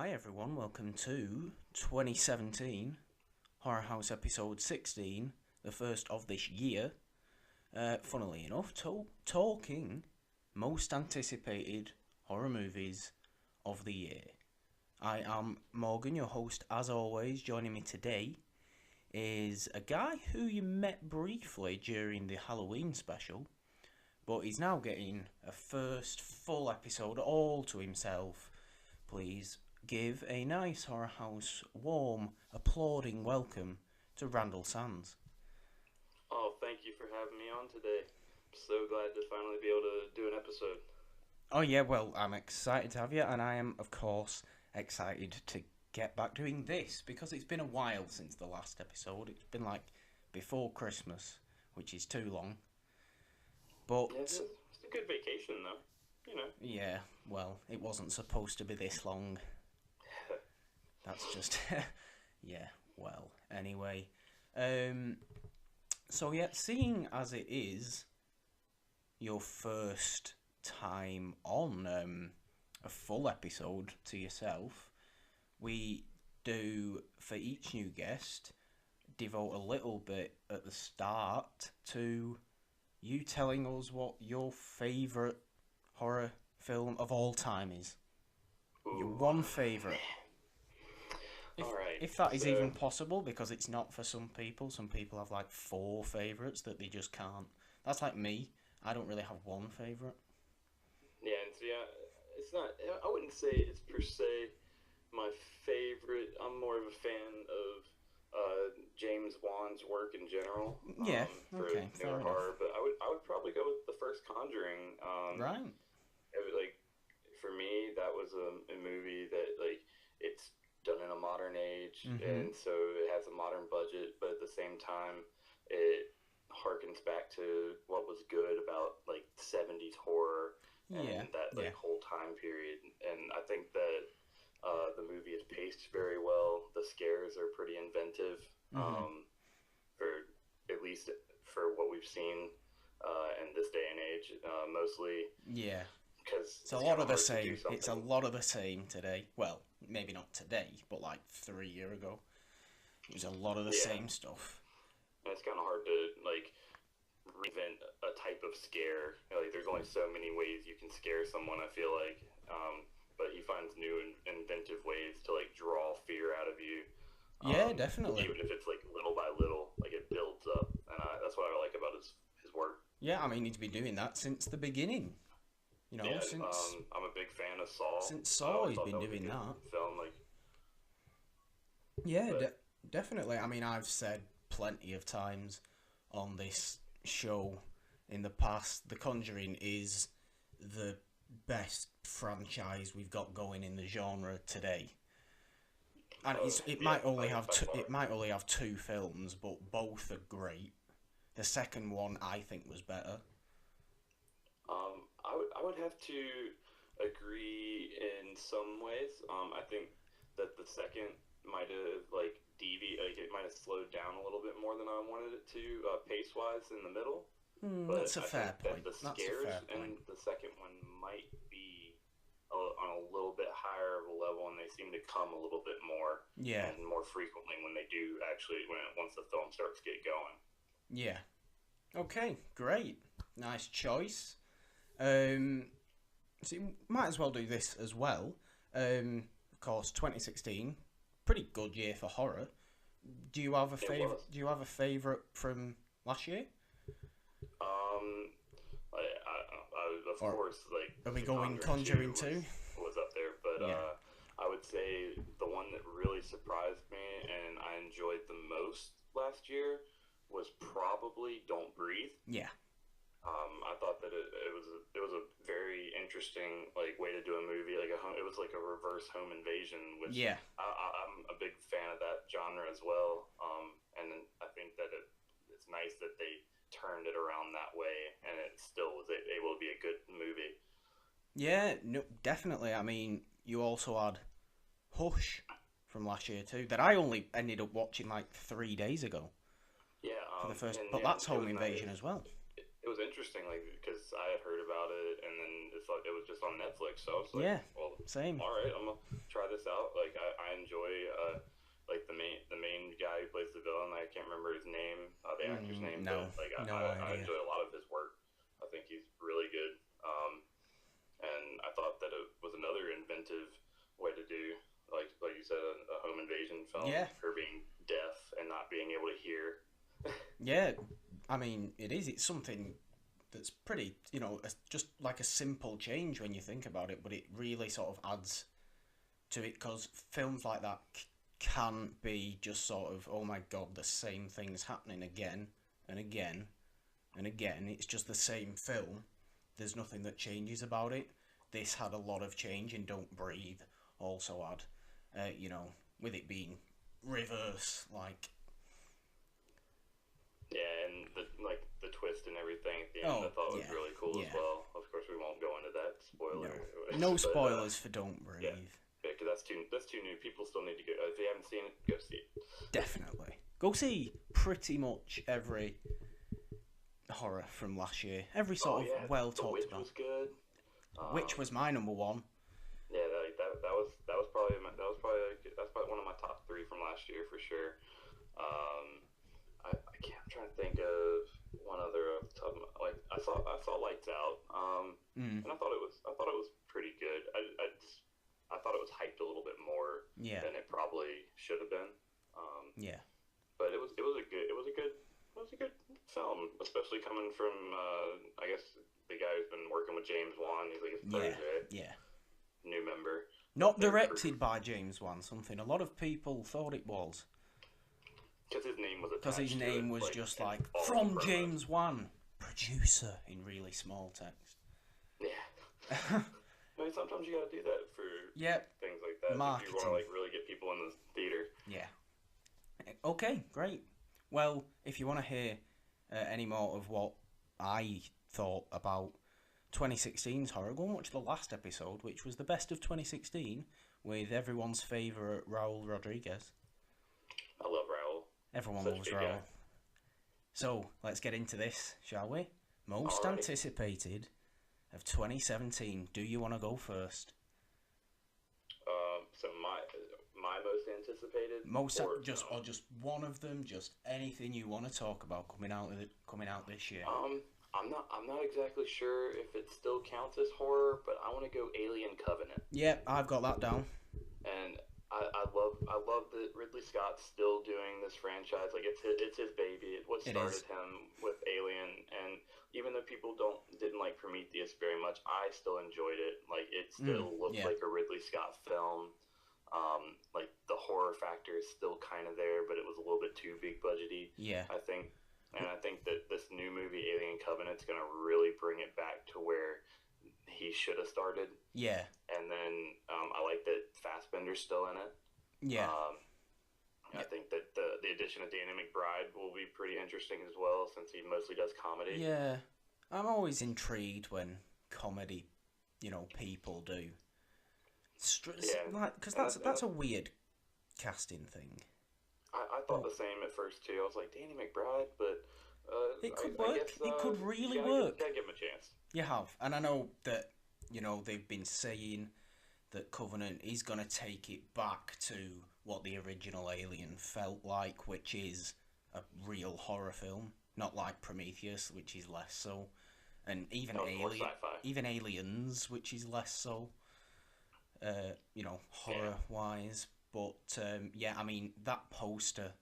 Hi everyone, welcome to 2017 HorrorHouse episode 16, the first of this year. Funnily enough, talking most anticipated horror movies of the year. I am Morgan, your host as always. Joining me today is a guy who you met briefly during the Halloween special, but he's now getting a first full episode all to himself. Please give a nice HorrorHouse warm, applauding welcome to Randall Sands. Oh, thank you for having me on today. I'm so glad to finally be able to do an episode. Oh yeah, well, I'm excited to have you, and I am, of course, excited to get back doing this, because it's been a while since the last episode. It's been like before Christmas, which is too long. But yeah, it's a good vacation, though. You know. Yeah, well, it wasn't supposed to be this long. That's just, yeah, well, anyway. So yeah, seeing as it is your first time on a full episode to yourself, we do, for each new guest, devote a little bit at the start to you telling us what your favourite horror film of all time is. Ooh. Your one favourite. Alright. If that is even possible, because it's not for some people. Some people have like 4 favourites that they just can't. That's like me. I don't really have one favourite. Yeah, and so it's not, I wouldn't say it's per se my favorite. I'm more of a fan of James Wan's work in general. Yeah, for okay, fair enough. horror, but I would probably go with the first Conjuring. Right. It was, like, for me, that was a movie that, like, it's done in a modern age, and so it has a modern budget, but at the same time, it harkens back to what was good about, like, 70s horror and that whole time period. And I think that the movie is paced very well. The scares are pretty inventive, for at least for what we've seen in this day and age, mostly. Yeah. Because it's a lot of the same. It's a lot of the same today. Well, maybe not today, but like 3 years ago, it was a lot of the same stuff. And it's kind of hard to like reinvent a type of scare. Like, there's only so many ways you can scare someone, I feel like. But he finds new and inventive ways to like draw fear out of you. Yeah, definitely. Even if it's like little by little, like it builds up, and that's what I like about his work. Yeah, I mean, he's been doing that since the beginning. You know, yeah, since I'm a big fan of Saw. Since Saw, he's been doing that. Film, like. Yeah, definitely. I mean, I've said plenty of times on this show in the past, The Conjuring is the best franchise we've got going in the genre today. And it might only have 2 films, but both are great. The second one, I think, was better. I would have to agree in some ways. I think that the second might have it might have slowed down a little bit more than I wanted it to, pace wise in the middle. But that's a fair point. The scares in the second one might be on a little bit higher of a level, and they seem to come a little bit more and more frequently when they do actually once the film starts to get going. Yeah. Okay, great. Nice choice. So you might as well do this as well. Of course, 2016, pretty good year for horror. Do you have a favorite? Do you have a favorite from last year? Of course, like. Are we going Conjuring 2? Was up there, but I would say the one that really surprised me and I enjoyed the most last year was probably Don't Breathe. Yeah. I thought that it was a very interesting way to do a movie. It was like a reverse home invasion, which I'm a big fan of that genre as well. And I think that it's nice that they turned it around that way, and it still was able to be a good movie. Yeah, no, definitely. I mean, you also had Hush from last year too, that I only ended up watching like 3 days ago. Yeah, for the first, but that's home invasion as well. It was interesting, because I had heard about it, and then it was just on Netflix, so I was like, yeah, well, same. All right, try this out. Like I enjoy like the main guy who plays the villain. I can't remember his name, the actor's name, No, but like no I idea. enjoy a lot of his work. I think he's really good. And I thought that it was another inventive way to do, like you said, a home invasion film. Yeah. Her being deaf and not being able to hear. Yeah, I mean, it is. It's something that's pretty, just like a simple change when you think about it, but it really sort of adds to it because films like that can't be just sort of, oh my god, the same thing's happening again and again and again. It's just the same film. There's nothing that changes about it. This had a lot of change in Don't Breathe. Also had, with it being reverse, like. Yeah, and the twist and everything at the end, I thought was really cool as well. Of course, we won't go into that spoiler. No spoilers for Don't Breathe. Yeah, because that's too new. People still need to go. If they haven't seen it, go see it. Definitely go see pretty much every horror from last year. Every sort of well talked about. Witch was good. Witch was my number one. Yeah, that was probably one of my top 3 from last year for sure. I'm trying to think of one other off the top of my, I saw Lights Out, and I thought it was pretty good. I thought it was hyped a little bit more than it probably should have been. But it was a good film, especially coming from I guess the guy who's been working with James Wan. He's like his third new member. Not directed by James Wan. Something a lot of people thought it was. Because his name was attached. Because his name was just like from James Wan, producer in really small text. Yeah. I mean, sometimes you gotta do that for things like that. Marketing. If you want to really get people in the theater. Yeah. Okay, great. Well, if you want to hear any more of what I thought about 2016's horror, go and watch the last episode, which was the best of 2016, with everyone's favourite Raul Rodriguez. I love Raul. Everyone loves Raul. Guy. So, let's get into this, shall we? Most anticipated of 2017. Do you want to go first? So my most anticipated. Or just one of them. Just anything you want to talk about coming out this year. I'm not exactly sure if it still counts as horror, but I want to go Alien Covenant. Yeah, I've got that down. And I love that Ridley Scott's still doing this franchise. Like it's his baby. It's what started him with Alien, and even though people didn't like Prometheus very much, I still enjoyed it. Like it still looked like a Ridley Scott film. Like the horror factor is still kind of there, but it was a little bit too big budgety. Yeah, I think that this new movie Alien Covenant's gonna really bring it back to where he should have started. Yeah. And then I like that Fassbender's still in it. Yeah. I think that the addition of Danny McBride will be pretty interesting as well, since he mostly does comedy. Yeah. I'm always intrigued when comedy, people do. Because that's a weird casting thing. I thought the same at first too. I was like, Danny McBride, but it could work. It could really work. Gotta give him a chance. You have, and I know that they've been saying that Covenant is gonna take it back to what the original Alien felt like, which is a real horror film, not like Prometheus, which is less so, and even Aliens, which is less so. Horror wise, but I mean that poster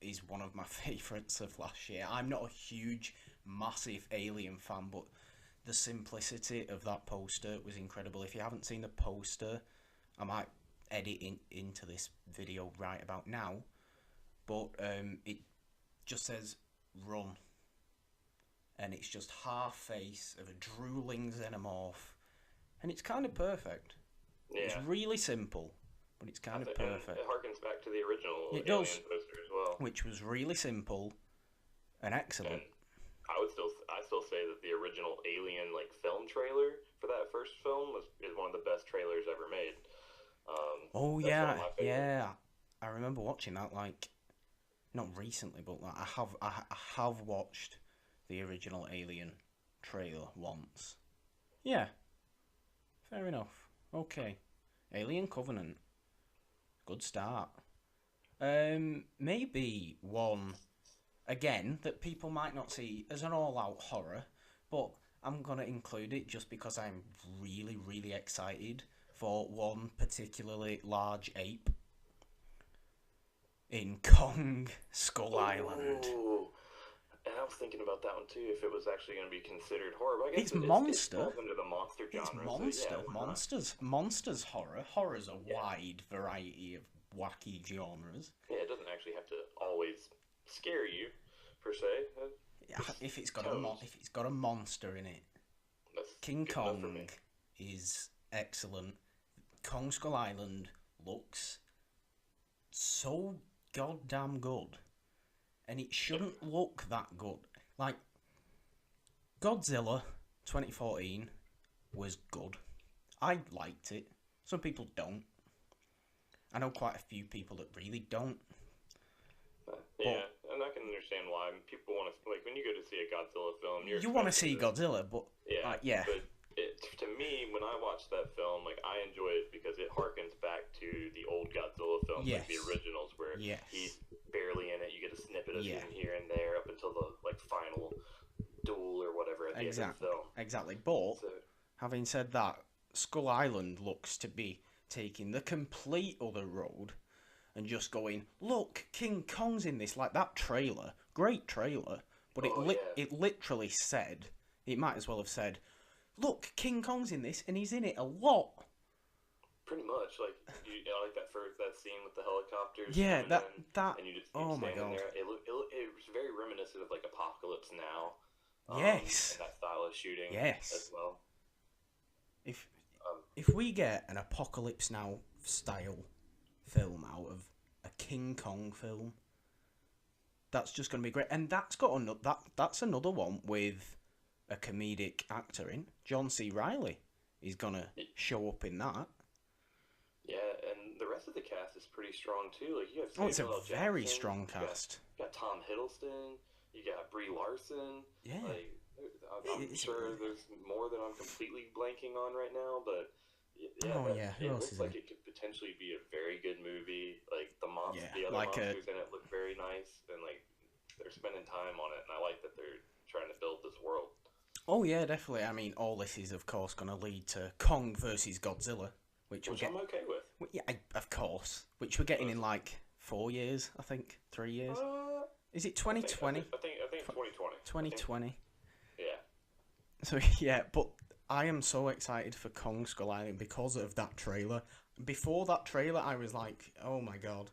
is one of my favourites of last year. I'm not a huge, massive Alien fan, but the simplicity of that poster was incredible. If you haven't seen the poster, I might edit into this video right about now, but it just says "run," and it's just half face of a drooling xenomorph, and it's kind of perfect. Yeah. It's really simple, but it's kind of perfect. It harkens back to the original Alien poster as well, which was really simple and excellent. And I still say that the original Alien film trailer for that first film is one of the best trailers ever made. I remember watching that not recently, but I have watched the original Alien trailer once. Yeah, fair enough. Okay, Alien Covenant. Good start. Maybe one again that people might not see as an all-out horror, but I'm gonna include it just because I'm really, really excited for one particularly large ape in Kong Skull Island. Ooh. And I was thinking about that one too, if it was actually going to be considered horror. But I guess It's monster. It falls under the monster genre. It's monster. So yeah, Monsters horror. Horror's a wide variety of wacky genres. Yeah, it doesn't actually have to always scare you, per se. Yeah, if it's got a monster in it. That's King good enough for me. Kong is excellent. Kong Skull Island looks so goddamn good. And it shouldn't look that good. Like, Godzilla 2014 was good. I liked it. Some people don't. I know quite a few people that really don't. Yeah, and I can understand why people want to, like, when you go to see a Godzilla film, you want to see Godzilla, but yeah. But to me, when I watch that film, like, I enjoy it because it harkens back to the old Godzilla films, like the originals, where he's barely in it. You get a snippet of him here and there up until the final duel or whatever at the end of the film. Exactly. But having said that, Skull Island looks to be taking the complete other road and just going, look, King Kong's in this. Like that trailer, great trailer, but it literally said, it might as well have said, look, King Kong's in this, and he's in it a lot. Pretty much, like like that scene with the helicopters. Yeah, that. And you just oh my god! There. It was very reminiscent of like Apocalypse Now. Yes. And that style of shooting. Yes. As well. If we get an Apocalypse Now style film out of a King Kong film, that's just going to be great. And that's that's another one with a comedic actor in. John C. Reilly is going to show up in that. Yeah, and the rest of the cast is pretty strong too. Like you have it's a very strong cast. You got Tom Hiddleston. You got Brie Larson. Yeah. Like, I'm sure there's more that I'm completely blanking on right now, but yeah. Who else looks is like it? It could potentially be a very good movie. Like the monsters in it look very nice, and like they're spending time on it, and I like that they're trying to build this world. Oh yeah, definitely. I mean, all this is of course going to lead to Kong versus Godzilla, which I'm okay with. Yeah, of course. Which we're getting in like 4 years, I think, 3 years. Is it 2020? I think 2020. 2020. Yeah. So yeah, but I am so excited for Kong Skull Island because of that trailer. Before that trailer, I was like, oh my god.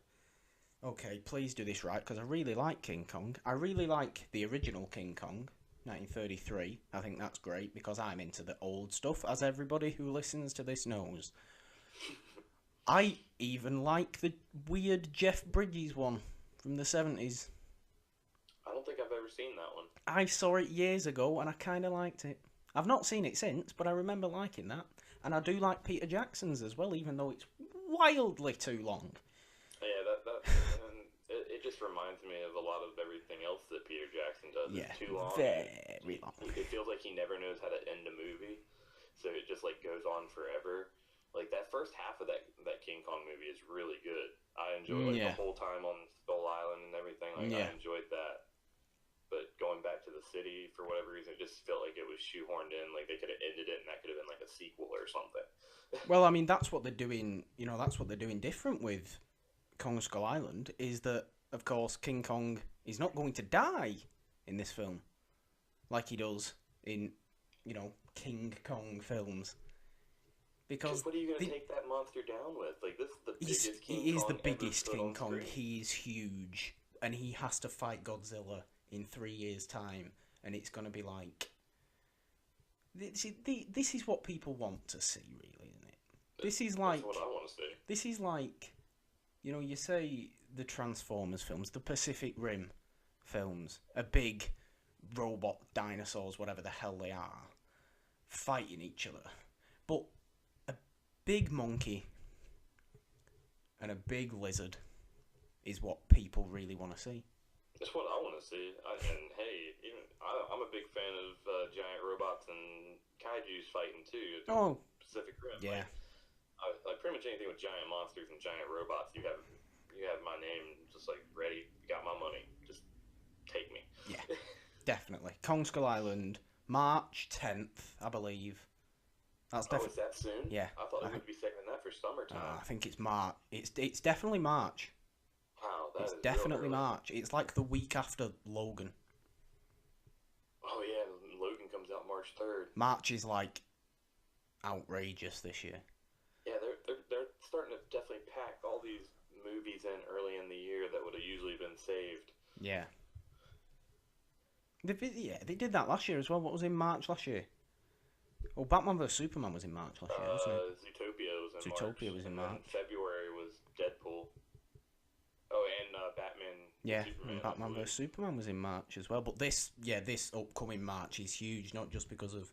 Okay, please do this right, because I really like King Kong. I really like the original King Kong, 1933. I think that's great, because I'm into the old stuff, as everybody who listens to this knows. I even like the weird Jeff Bridges one from the 70s. I don't think I've ever seen that one. I saw it years ago, and I kind of liked it. I've not seen it since, but I remember liking that. And I do like Peter Jackson's as well, even though it's wildly too long. Yeah, it just reminds me of a lot of everything else that Peter Jackson does. Yeah, it's too long. Very long. It feels like he never knows how to end a movie, so it just like goes on forever. Like that first half of that King Kong movie is really good. I enjoyed the whole time on Skull Island and everything. I enjoyed that. But going back to the city, for whatever reason, it just felt like it was shoehorned in. Like they could have ended it, and that could have been like a sequel or something. Well, I mean, that's what they're doing. You know, that's what they're doing different with Kong Skull Island. Is that, of course, King Kong is not going to die in this film, like he does in, King Kong films. Because what are you going to take that monster down with? Like this is the biggest King Kong. He is the biggest King Kong. He's huge, and he has to fight Godzilla in 3 years' time, and it's going to be like... This is what people want to see, really, isn't it? This is like... That's what I want to see. This is like... you say the Transformers films, the Pacific Rim films, a big robot dinosaurs, whatever the hell they are, fighting each other. But a big monkey and a big lizard is what people really want to see. That's what I want to see. I'm a big fan of giant robots and kaijus fighting too. Oh, Pacific Rim. Yeah. I pretty much anything with giant monsters and giant robots, you have my name just like ready. You got my money. Just take me. Yeah, definitely. Kong Skull Island, March 10th, I believe. That's is that soon? Yeah. I thought it would be saving that for summertime. I think it's March. It's definitely March. Wow, It's definitely March. It's like the week after Logan. Oh yeah, Logan comes out March 3rd. March is like outrageous this year. Yeah, they're starting to definitely pack all these movies in early in the year that would have usually been saved. Yeah. They did that last year as well. What was in March last year? Oh, Batman vs Superman was in March last year, wasn't it? Zootopia was in March. Zootopia was in March. February was Deadpool. Oh, and Batman. Yeah, Superman, and Batman vs Superman was in March as well. But this upcoming March is huge, not just because of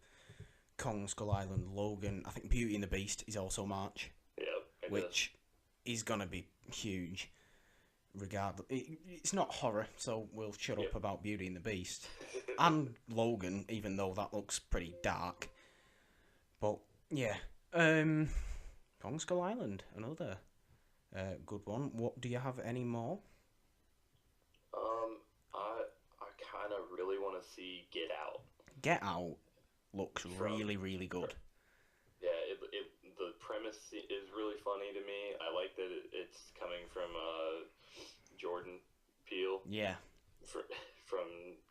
Kong Skull Island, Logan. I think Beauty and the Beast is also March. Yeah, which is gonna be huge. Regardless, it's not horror, so we'll shut up about Beauty and the Beast and Logan, even though that looks pretty dark. But yeah, Kong Skull Island, another good one. What do you have any more? I kind of really want to see Get Out. Get Out looks really, really good. Yeah, the premise is really funny to me. I like that it's coming from Jordan Peele. Yeah. From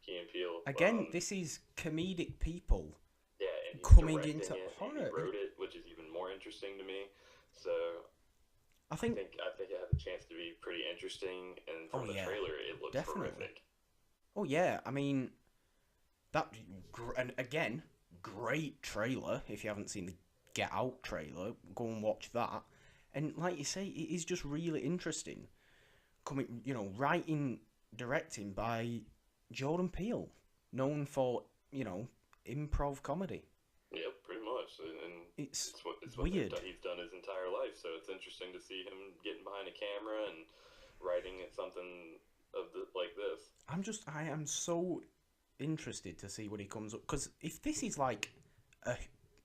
Key and Peele. Again, this is comedic people. Yeah, and coming into horror. And he wrote it, which is even more interesting to me. So I think it has a chance to be pretty interesting. And from the trailer, it looks horrific. Oh yeah, I mean and again, great trailer. If you haven't seen the Get Out trailer, go and watch that. And like you say, it is just really interesting. Writing, directing by Jordan Peele, known for improv comedy. Yeah, pretty much. And it's weird. He's done his entire life, so it's interesting to see him getting behind a camera and writing something like this. I am so interested to see what he comes up, because if this is like a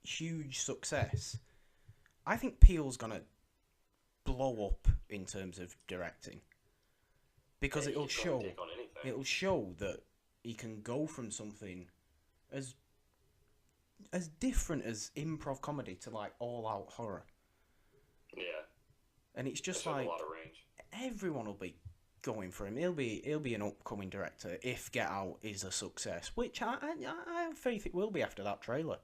huge success, I think Peele's gonna blow up in terms of directing, because it'll show that he can go from something as different as improv comedy to like all out horror. Yeah, and it's just like a lot of range. Everyone will be going for him. He'll be an upcoming director if Get Out is a success, which I have faith it will be after that trailer.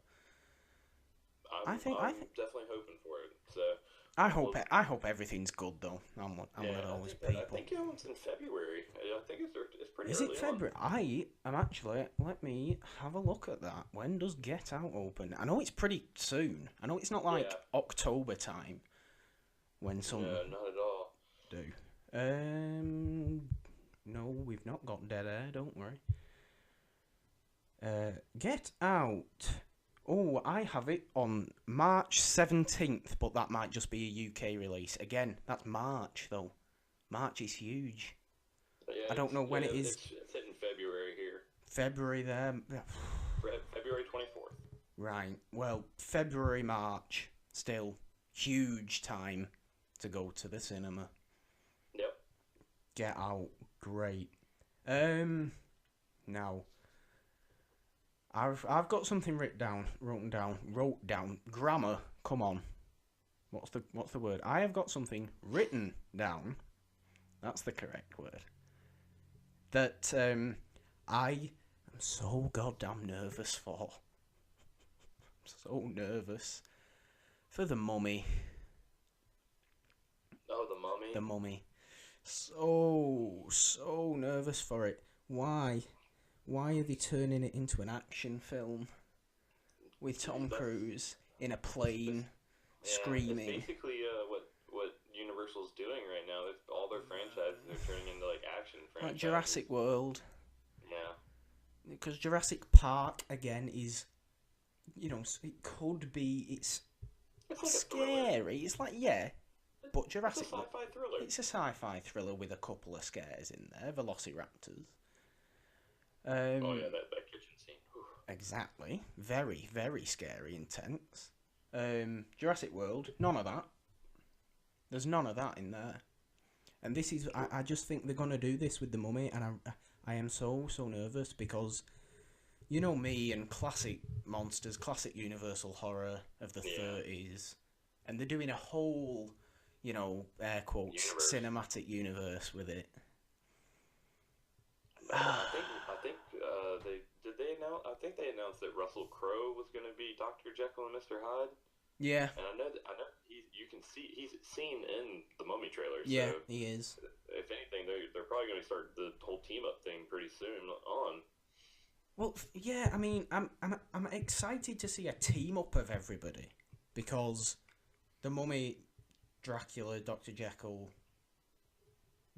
I'm definitely hoping for it. So I hope everything's good though. I'm one of those people. I think it's in February. I think it's pretty. Is it February? I am actually. Let me have a look at that. When does Get Out open? I know it's pretty soon. I know it's not like October time. When some not at all. Do. No, we've not got Dead Air. Don't worry. Get Out. Oh, I have it on March 17th, but that might just be a UK release. Again, that's March, though. March is huge. Yeah, I don't know when it is. It's hitting February here. February there. February 24th. Right. Well, February, March, still huge time to go to the cinema. Yep. Get Out, great. Now, I've got something wrote down. Grammar, come on. What's the word? I have got something written down. That's the correct word. That I am so goddamn nervous for. I'm so nervous for The Mummy. Oh, The Mummy. The Mummy. So nervous for it. Why? Why are they turning it into an action film with Tom Cruise in a plane screaming? That's basically what Universal's doing right now. All their franchises are turning into like action franchises. Like Jurassic World. Yeah. Because Jurassic Park again is, it could be. It's like scary. It's like but Jurassic. It's a sci-fi thriller. It's a sci-fi thriller with a couple of scares in there. Velociraptors. Oh yeah, that kitchen scene. Whew. Exactly. Very, very scary, intense. Jurassic World, none of that. There's none of that in there. And this is, I just think they're going to do this with The Mummy, and I am so nervous because, you know me and classic monsters, classic Universal horror of the 30s, and they're doing a whole, you know, air quotes, cinematic universe with it. I think I think they announced that Russell Crowe was going to be Dr. Jekyll and Mr. Hyde. Yeah. And I know he's seen in the Mummy trailer. Yeah, so he is. If anything, they're probably going to start the whole team up thing pretty soon on. Well, yeah, I mean, I'm excited to see a team up of everybody because the Mummy, Dracula, Dr. Jekyll,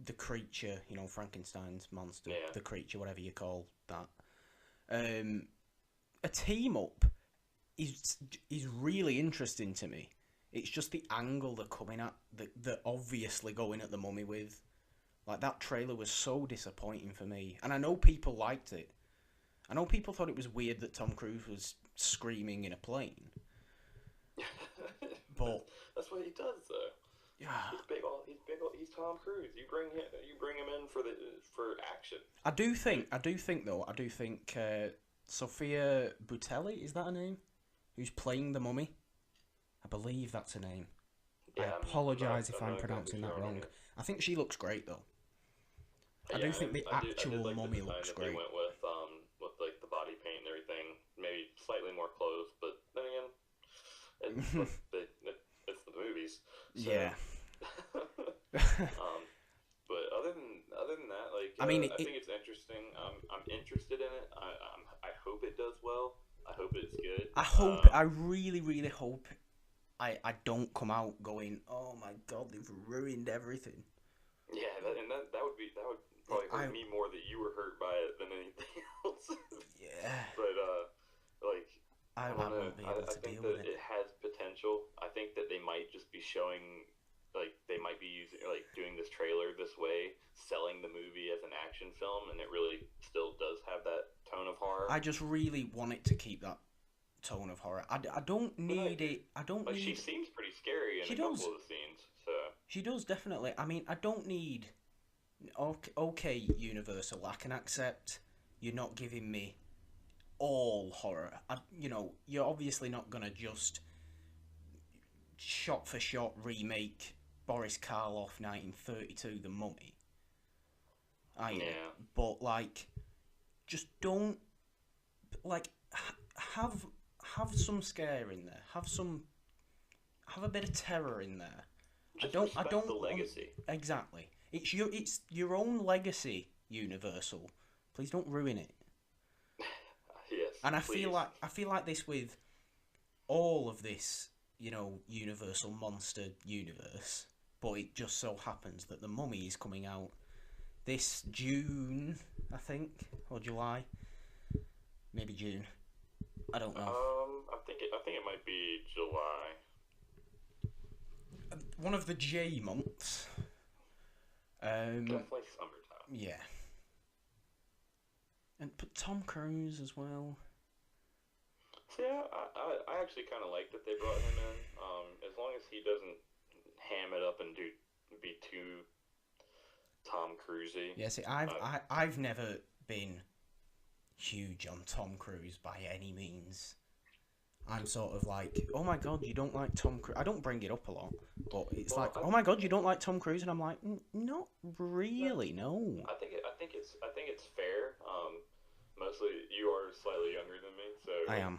the creature, you know, Frankenstein's monster, the creature, whatever you call that. A team up is really interesting to me. It's just the angle they're coming at, they're obviously going at the Mummy with. Like, that trailer was so disappointing for me. And I know people liked it. I know people thought it was weird that Tom Cruise was screaming in a plane. But that's what he does, though. Yeah. He's Tom Cruise. You bring him in for action. I do think Sophia Butelli, is that her name? Who's playing the Mummy? I believe that's her name. Yeah, I apologise if I'm pronouncing that wrong. I think she looks great though. I do think the actual Mummy looks great. They went with like the body paint and everything, maybe slightly more clothes, but then again, it's the movies. So. Yeah. But other than that, like, I mean, I think it's interesting. I'm interested in it. I hope it does well. I hope it's good. I really hope I don't come out going, oh my god, they've ruined everything. Yeah, that would probably hurt me more that you were hurt by it than anything else. Yeah. But like, I won't be able to deal with it. It has potential. I think that they might just be showing, like, they might be doing this trailer this way, selling the movie as an action film, and it really still does have that tone of horror. I just really want it to keep that tone of horror. I don't need it. I don't need. She seems pretty scary in a couple of the scenes. So she does, definitely. I mean, I don't need. Okay, Universal, I can accept you're not giving me all horror. You know, you're obviously not gonna just shot for shot remake Boris Karloff 1932 The Mummy. But like, just don't have some scare in there. Have a bit of terror in there. Just I don't the legacy. Exactly. It's your own legacy, Universal. Please don't ruin it. Yes. And I please. feel like this with all of this, you know, Universal monster universe. But it just so happens that The Mummy is coming out this June, I think, or July, maybe June. I don't know. I think it might be July. One of the J months. Definitely summertime. Yeah. But Tom Cruise as well. So yeah, I actually kind of like that they brought him in. As long as he doesn't ham it up and be too Tom Cruise-y. Yeah, see, I've never been huge on Tom Cruise by any means. I'm sort of like, oh my god, you don't like Tom Cruise. I don't bring it up a lot, but it's oh my god, you don't like Tom Cruise, and I'm like, not really, no. I think it's fair. Mostly you are slightly younger than me, so I am.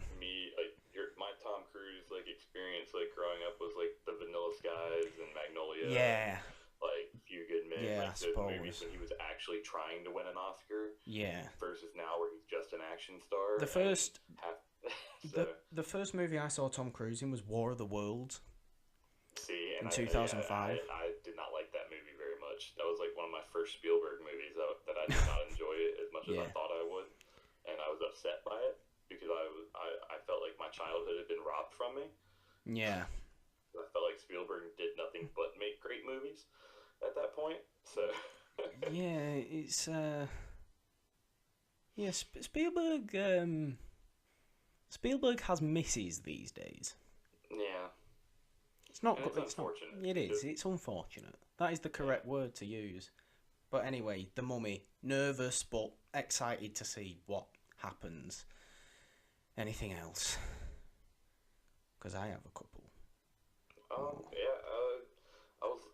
My Tom Cruise experience growing up was the Vanilla Skies and Magnolia. Yeah. Few Good Men. Yeah, I suppose. Movies when he was actually trying to win an Oscar. Yeah. Versus now where he's just an action star. The first. The first movie I saw Tom Cruise in was War of the Worlds. See, in 2005. I did not like that movie very much. That was one of my first Spielberg movies that I did not enjoy it as much as I thought I would, and I was upset by it because I felt like my childhood had been robbed from me. Yeah. I felt like Spielberg did nothing but make great movies at that point. So. Yeah, it's Spielberg has misses these days. Yeah. It's not. And it's It's not. unfortunate. It is. It's unfortunate. That is the correct word to use. But anyway, The Mummy. Nervous but excited to see what happens. Anything else? Because I have a couple. Yeah.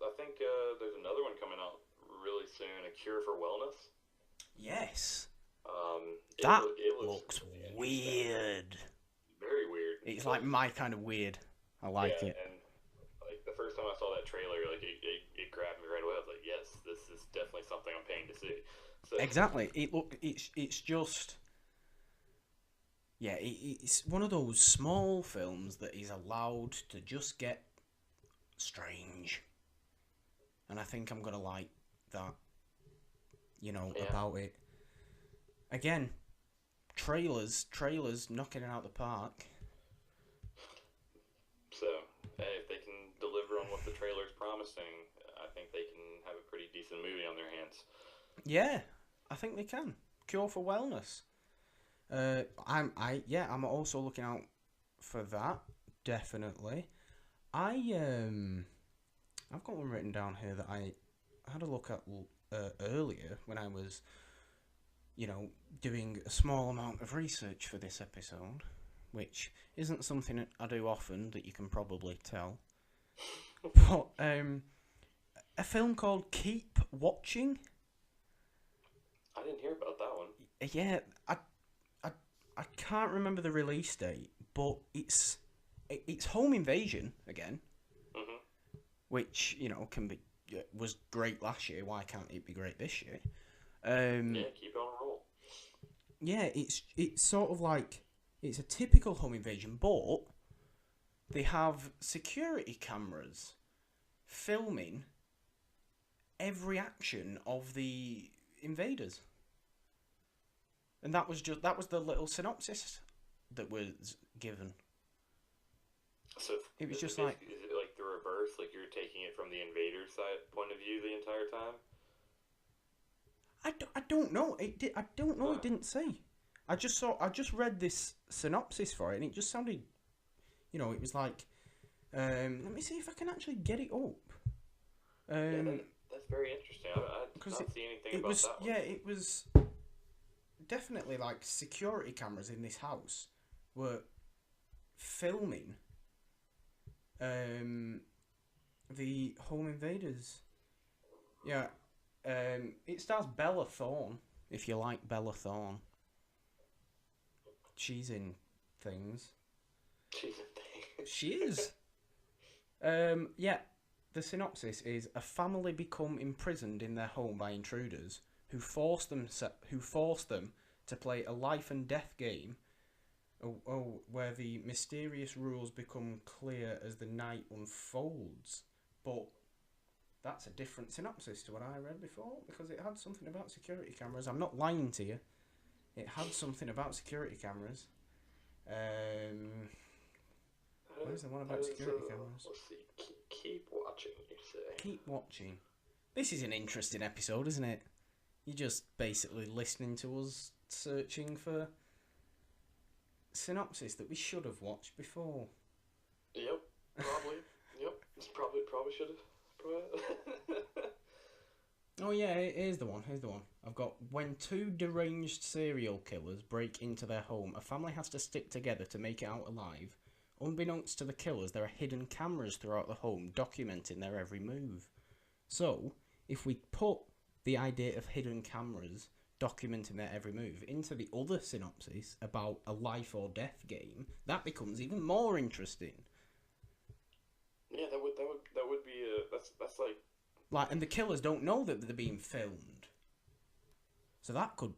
I think there's another one coming out really soon. A Cure for Wellness. Yes. It looks weird. Very weird. It's like my kind of weird. I like it. And like the first time I saw that trailer, like it grabbed me right away. I was like, yes, this is definitely something I'm paying to see. So, Exactly. It's just. Yeah, it's one of those small films that is allowed to just get strange. And I think I'm going to like that, about it. Again, trailers knocking it out the park. So, hey, if they can deliver on what the trailer's promising, I think they can have a pretty decent movie on their hands. Yeah, I think they can. Cure for Wellness. I'm also looking out for that, definitely. I've got one written down here that I had a look at earlier when I was, doing a small amount of research for this episode, which isn't something I do often, that you can probably tell. But a film called Keep Watching. I didn't hear about that one. Yeah, I can't remember the release date, but it's Home Invasion again, which was great last year. Why can't it be great this year? Keep on a roll. Yeah, it's sort of like it's a typical home invasion, but they have security cameras filming every action of the invaders. And that was the little synopsis that was given. So it was just is it like the reverse? Like you're taking it from the invader side point of view the entire time? I don't know. I don't know. It didn't say. I just read this synopsis for it, and it just sounded, it was like, let me see if I can actually get it up. That's very interesting. I did not see anything about that one. Yeah, it was definitely like security cameras in this house were filming the home invaders. Yeah. It stars Bella Thorne, if you like Bella Thorne. She's in things. She is. Yeah, the synopsis is: a family become imprisoned in their home by intruders who force them to play a life and death game. Where the mysterious rules become clear as the night unfolds. But that's a different synopsis to what I read before, because it had something about security cameras. I'm not lying to you. It had something about security cameras. Where's the one about security cameras? Let's see. Keep watching, you say. Keep watching. This is an interesting episode, isn't it? You're just basically listening to us searching for synopsis that we should have watched before. Yep, probably. Yep, probably should have. Oh yeah, here's the one. I've got: when two deranged serial killers break into their home, a family has to stick together to make it out alive. Unbeknownst to the killers, there are hidden cameras throughout the home documenting their every move. So, if we put the idea of hidden cameras documenting their every move into the other synopsis about a life or death game, that becomes even more interesting. Yeah, that would be that's like, and the killers don't know that they're being filmed, so that could,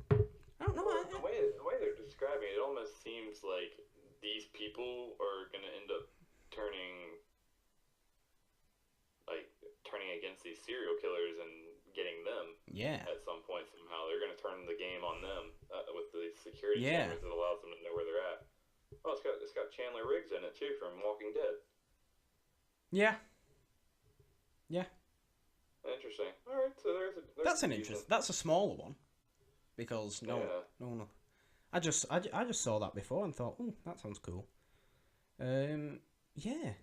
I don't know. The way they're describing it, it almost seems like these people are gonna end up turning against these serial killers and getting them. Yeah. At some point, somehow, they're gonna turn the game on them with the security cameras that allows them to know where they're at. Oh, it's got Chandler Riggs in it too from Walking Dead. Yeah. Yeah. Interesting. All right, so there's that's an interest. That's a smaller one, because no. I just saw that before and thought, oh, that sounds cool. Yeah.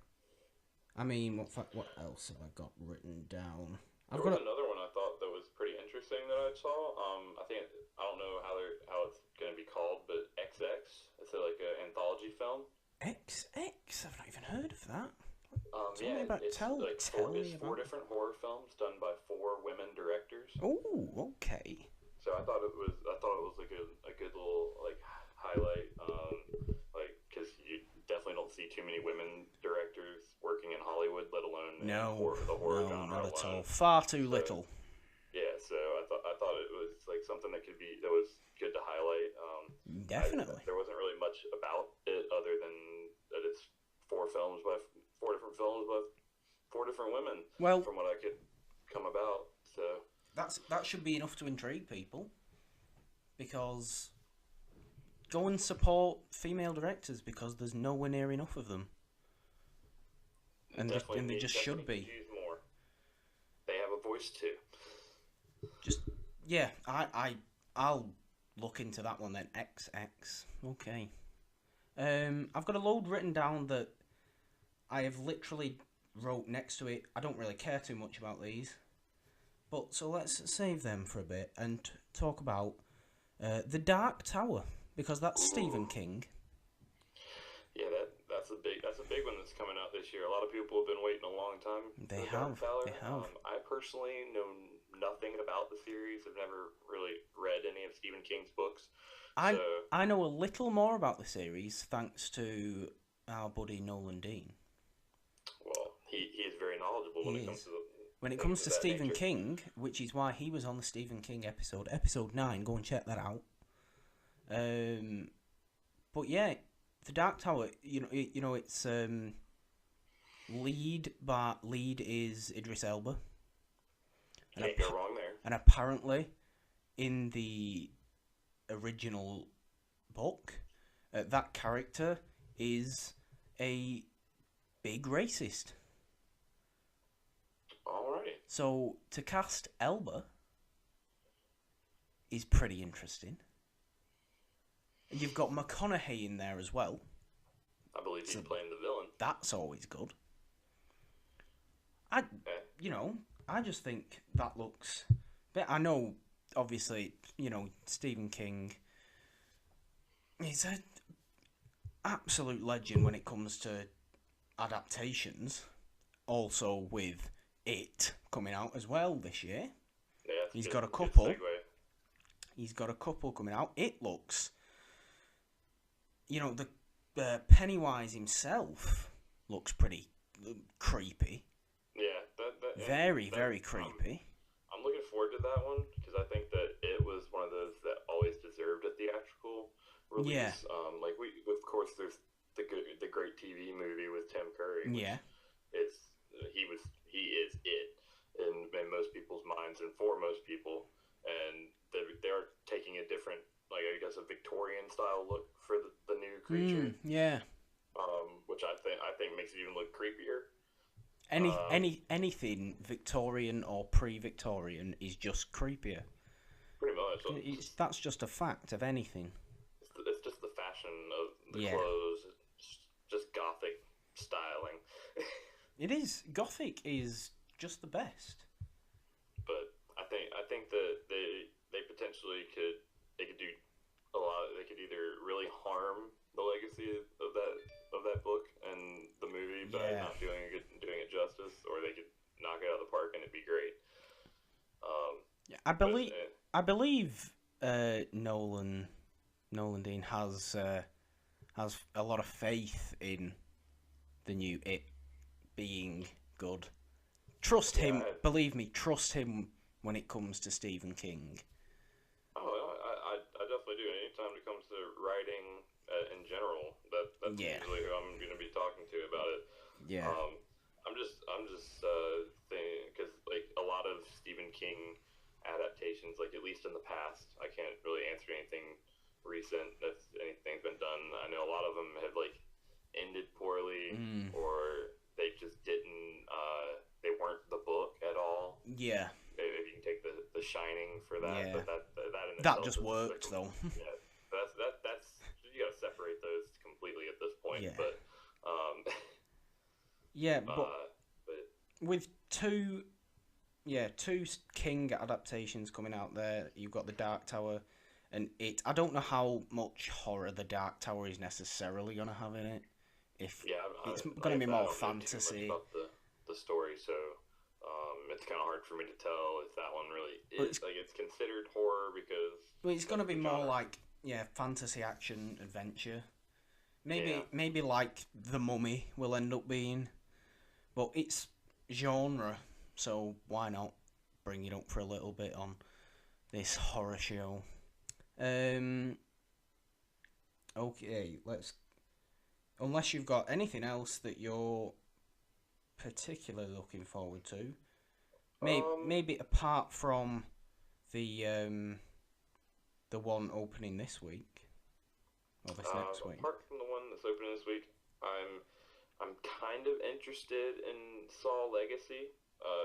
I mean, what else have I got written down? There was another one I thought that was pretty interesting that I saw. I don't know how it's going to be called, but XX. It's like an anthology film. XX? I've not even heard of that. Tell me about four different horror films done by 4 women directors. Oh, okay. So I thought it was like a good little like highlight, because you definitely don't see too many women directors working in Hollywood, let alone the horror genre. Not at all. Far too little. Yeah, so I thought it was like something that was good to highlight. Definitely. There wasn't really much about it other than that it's 4 different films by 4 different women. Well, from what I could come about, so that should be enough to intrigue people, because go and support female directors, because there's nowhere near enough of them, and they just should be. Use more. They have a voice too. I'll look into that one then. XX. Okay. I've got a load written down that I have literally wrote next to it. I don't really care too much about these, but so let's save them for a bit and talk about The Dark Tower, because that's Stephen King. Yeah, that's a big one that's coming out this year. A lot of people have been waiting a long time. They have. I personally know nothing about the series. I've never really read any of Stephen King's books. I know a little more about the series thanks to our buddy Nolan Dean. Well, he is very knowledgeable when it comes to Stephen King, which is why he was on the Stephen King episode 9. Go and check that out. But yeah, The Dark Tower. You know, it's lead is Idris Elba. Can't go wrong there. And apparently, in the original book, that character is a big racist. Alrighty. So to cast Elba is pretty interesting. You've got McConaughey in there as well. I believe he's playing the villain. That's always good. I just think that looks. But I know, obviously, Stephen King is an absolute legend when it comes to adaptations. Also, with It coming out as well this year. Yeah, he's got a couple. He's got a couple coming out. It looks. The Pennywise himself looks pretty creepy. Yeah, very creepy. I'm looking forward to that one because I think that it was one of those that always deserved a theatrical release. Yeah. Of course, there's the great TV movie with Tim Curry. Yeah. He is it in most people's minds and for most people, and they're taking a different, like I guess, a Victorian style look for the new creature. Yeah. Which I think makes it even look creepier. Anything Victorian or pre-Victorian is just creepier. Pretty much. That's just a fact of anything. It's just the fashion of the clothes. It's just gothic styling. It is. Gothic is just the best. But I think that they potentially could do a lot. They could either really harm the legacy of that book and the movie by not doing it justice, or they could knock it out of the park and it'd be great. I believe Nolan Dean has a lot of faith in the new It being good. Trust him. Believe me, trust him when it comes to Stephen King. I definitely do. Anytime it comes to writing in general, that's usually who I'm going to be talking to about it. Yeah. I'm just thinking, because like a lot of Stephen King adaptations, like at least in the past, I can't really answer anything recent that's anything's been done. I know a lot of them have like ended poorly, or they just didn't. They weren't the book at all. Yeah. If you can take the Shining for that, yeah. but that just worked though. Yeah, that's you gotta separate those completely at this point. Yeah. But yeah, but with two King adaptations coming out there. You've got The Dark Tower and It. I don't know how much horror The Dark Tower is necessarily going to have in it. If it's going to be more fantasy. I don't know too much about the story, so it's kind of hard for me to tell if that one really is. Like, it's considered horror because... Well, it's going to be more like, fantasy, action, adventure. Maybe like The Mummy will end up being. But it's genre, so why not bring it up for a little bit on this horror show? Okay, let's... Unless you've got anything else that you're particularly looking forward to. Maybe apart from the one opening this week. Or this next week. Apart from the one that's opening this week, I'm kind of interested in Saw Legacy,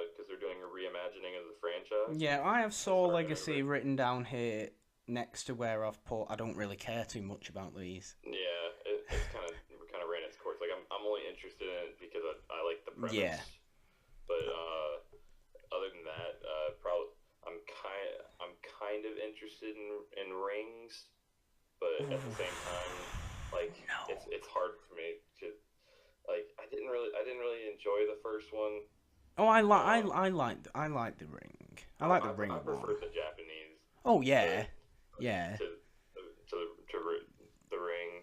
because they're doing a reimagining of the franchise. Yeah, I have Saw Legacy written down here next to where I've put I don't really care too much about these. Yeah, it's kind of ran its course. Like, I'm only interested in it because I like the premise. Yeah. But other than that, probably I'm kind of interested in Rings, but at the same time, like, it's hard for me to, like, I didn't really enjoy the first one. Oh, I like the Ring. I like the Ring. I prefer the Japanese. Oh yeah, yeah. To the Ring.